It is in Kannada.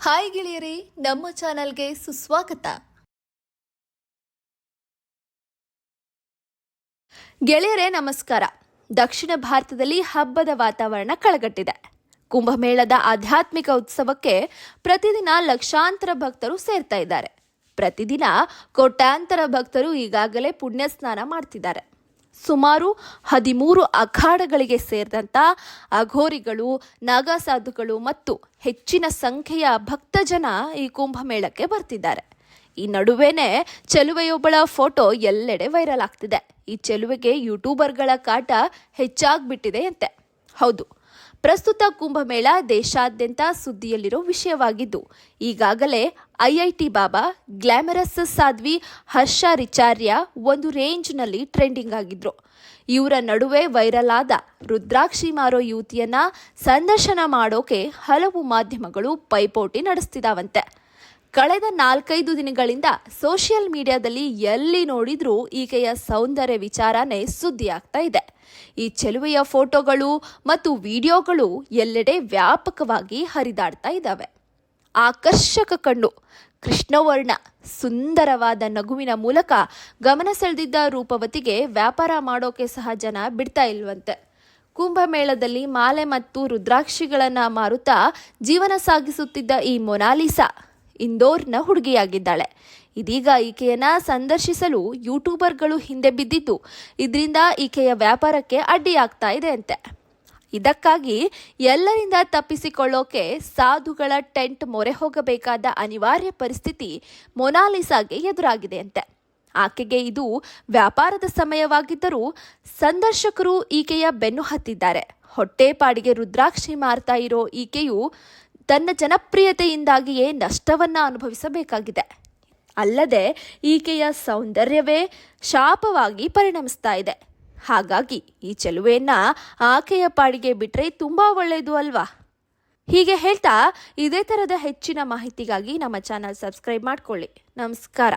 ಹಾಯ್ ಗೆಳೆಯರೇ, ನಮ್ಮ ಚಾನೆಲ್ಗೆ ಸುಸ್ವಾಗತ. ಗೆಳೆಯರೇ ನಮಸ್ಕಾರ. ದಕ್ಷಿಣ ಭಾರತದಲ್ಲಿ ಹಬ್ಬದ ವಾತಾವರಣ ಕಳೆಗಟ್ಟಿದೆ. ಕುಂಭಮೇಳದ ಆಧ್ಯಾತ್ಮಿಕ ಉತ್ಸವಕ್ಕೆ ಪ್ರತಿದಿನ ಲಕ್ಷಾಂತರ ಭಕ್ತರು ಸೇರ್ತಾ ಇದ್ದಾರೆ. ಪ್ರತಿದಿನ ಕೋಟ್ಯಾಂತರ ಭಕ್ತರು ಈಗಾಗಲೇ ಪುಣ್ಯ ಸ್ನಾನ ಮಾಡ್ತಿದ್ದಾರೆ. ಸುಮಾರು 13 ಅಖಾಡಗಳಿಗೆ ಸೇರಿದಂಥ ಅಘೋರಿಗಳು, ನಾಗಸಾಧುಗಳು ಮತ್ತು ಹೆಚ್ಚಿನ ಸಂಖ್ಯೆಯ ಭಕ್ತಜನ ಈ ಕುಂಭಮೇಳಕ್ಕೆ ಬರ್ತಿದ್ದಾರೆ. ಈ ನಡುವೆನೇ ಚೆಲುವೆಯೊಬ್ಬಳ ಫೋಟೋ ಎಲ್ಲೆಡೆ ವೈರಲ್ ಆಗ್ತಿದೆ. ಈ ಚೆಲುವೆಗೆ ಯೂಟ್ಯೂಬರ್ಗಳ ಕಾಟ ಹೆಚ್ಚಾಗ್ಬಿಟ್ಟಿದೆ ಅಂತೆ. ಹೌದು, ಪ್ರಸ್ತುತ ಕುಂಭಮೇಳ ದೇಶಾದ್ಯಂತ ಸುದ್ದಿಯಲ್ಲಿರೋ ವಿಷಯವಾಗಿದ್ದು, ಈಗಾಗಲೇ ಐಐಟಿ ಬಾಬಾ, ಗ್ಲಾಮರಸ್ ಸಾಧ್ವಿ ಹರ್ಷ ರಿಚಾರ್ಯ ಒಂದು ರೇಂಜ್ನಲ್ಲಿ ಟ್ರೆಂಡಿಂಗ್ ಆಗಿದ್ರು. ಇವರ ನಡುವೆ ವೈರಲ್ ಆದ ರುದ್ರಾಕ್ಷಿ ಮಾರೋ ಯುವತಿಯನ್ನ ಸಂದರ್ಶನ ಮಾಡೋಕೆ ಹಲವು ಮಾಧ್ಯಮಗಳು ಪೈಪೋಟಿ ನಡೆಸ್ತಿದಾವಂತೆ. ಕಳೆದ 4-5 ದಿನಗಳಿಂದ ಸೋಷಿಯಲ್ ಮೀಡಿಯಾದಲ್ಲಿ ಎಲ್ಲಿ ನೋಡಿದ್ರೂ ಈಕೆಯ ಸೌಂದರ್ಯ ವಿಚಾರನೇ ಸುದ್ದಿ ಆಗ್ತಾ ಇದೆ. ಈ ಚೆಲುವೆಯ ಫೋಟೋಗಳು ಮತ್ತು ವಿಡಿಯೋಗಳು ಎಲ್ಲೆಡೆ ವ್ಯಾಪಕವಾಗಿ ಹರಿದಾಡ್ತಾ ಇದ್ದಾವೆ. ಆಕರ್ಷಕ ಕಣ್ಣು, ಕೃಷ್ಣವರ್ಣ, ಸುಂದರವಾದ ನಗುವಿನ ಮೂಲಕ ಗಮನ ಸೆಳೆದಿದ್ದ ರೂಪವತಿಗೆ ವ್ಯಾಪಾರ ಮಾಡೋಕೆ ಸಹ ಜನ ಬಿಡ್ತಾ ಇಲ್ವಂತೆ. ಕುಂಭಮೇಳದಲ್ಲಿ ಮಾಲೆ ಮತ್ತು ರುದ್ರಾಕ್ಷಿಗಳನ್ನ ಮಾರುತ್ತಾ ಜೀವನ ಸಾಗಿಸುತ್ತಿದ್ದ ಈ ಮೊನಾಲಿಸಾ ಇಂದೋರ್ನ ಹುಡುಗಿಯಾಗಿದ್ದಾಳೆ. ಇದೀಗ ಈಕೆಯನ್ನ ಸಂದರ್ಶಿಸಲು ಯೂಟ್ಯೂಬರ್ಗಳು ಹಿಂದೆ ಬಿದ್ದಿದ್ದು, ಇದರಿಂದ ಈಕೆಯ ವ್ಯಾಪಾರಕ್ಕೆ ಅಡ್ಡಿಯಾಗ್ತಾ ಇದೆ ಅಂತೆ. ಇದಕ್ಕಾಗಿ ಎಲ್ಲರಿಂದ ತಪ್ಪಿಸಿಕೊಳ್ಳೋಕೆ ಸಾಧುಗಳ ಟೆಂಟ್ ಮೊರೆ ಹೋಗಬೇಕಾದ ಅನಿವಾರ್ಯ ಪರಿಸ್ಥಿತಿ ಮೊನಾಲಿಸಾಗೆ ಎದುರಾಗಿದೆ ಅಂತೆ. ಆಕೆಗೆ ಇದು ವ್ಯಾಪಾರದ ಸಮಯವಾಗಿದ್ದರೂ ಸಂದರ್ಶಕರು ಈಕೆಯ ಬೆನ್ನು ಹತ್ತಿದ್ದಾರೆ. ಹೊಟ್ಟೆಪಾಡಿಗೆ ರುದ್ರಾಕ್ಷಿ ಮಾರ್ತಾ ಇರೋ ಈಕೆಯು ತನ್ನ ಜನಪ್ರಿಯತೆಯಿಂದಾಗಿಯೇ ನಷ್ಟವನ್ನ ಅನುಭವಿಸಬೇಕಾಗಿದೆ. ಅಲ್ಲದೆ ಈಕೆಯ ಸೌಂದರ್ಯವೇ ಶಾಪವಾಗಿ ಪರಿಣಮಿಸ್ತಾ ಇದೆ. ಹಾಗಾಗಿ ಈ ಚೆಲುವೆಯನ್ನ ಆಕೆಯ ಪಾಡಿಗೆ ಬಿಟ್ರೆ ತುಂಬಾ ಒಳ್ಳೆಯದು ಅಲ್ವಾ? ಹೀಗೆ ಹೇಳ್ತಾ ಇದೇ ಥರದ ಹೆಚ್ಚಿನ ಮಾಹಿತಿಗಾಗಿ ನಮ್ಮ ಚಾನಲ್ ಸಬ್ಸ್ಕ್ರೈಬ್ ಮಾಡ್ಕೊಳ್ಳಿ. ನಮಸ್ಕಾರ.